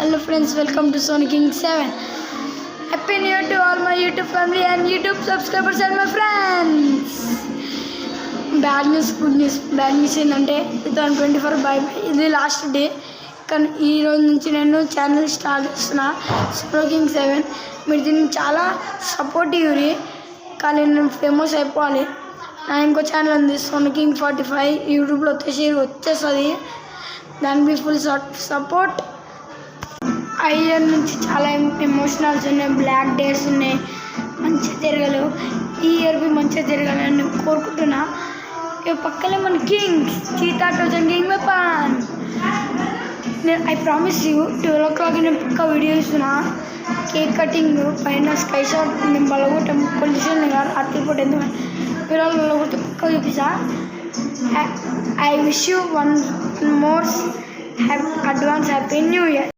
Hello friends, welcome to Sonic King 7. Happy New Year to all my YouTube family and YouTube subscribers and my friends. Bad news, good news. Bad news ఏంటంటే 2024 by ఇది last day. కానీ ఈ రోజు నుంచి నేను channel start చేస్తున్నా sonic king 7. మీరు దీన్ని చాలా సపోర్ట్ ఇవ్వరి, కానీ నేను ఫేమస్ అయిపోవాలి. నా ఇంకో ఛానల్ ఉంది సోనిక్ కింగ్ 45 యూట్యూబ్లో వచ్చేస్తుంది. దానికి ఫుల్ సపోర్ట్. ఆ ఇయర్ నుంచి చాలా ఎమోషనల్స్ ఉన్నాయి, బ్లాక్ డేస్ ఉన్నాయి, మంచిగా తిరగలేవు. ఈ ఇయర్ బి మంచిగా తిరగాలని నేను కోరుకుంటున్నా. ఇక పక్కనే మన కింగ్ చీతా టోజన్ కింగ్ వెపన్. నేను ఐ ప్రామిస్ యూ 12 o'clock నేను పక్క వీడియో ఇస్తున్నా. కేక్ కటింగ్ పైన స్కై షాట్ నేను బలగొట్టాం పొల్యూషన్ కాదు అట్టిపోతే ఎందుకు పిల్లలు బలగొట్టి పక్క చూపిస్తా. I wish you one more advance happy new year.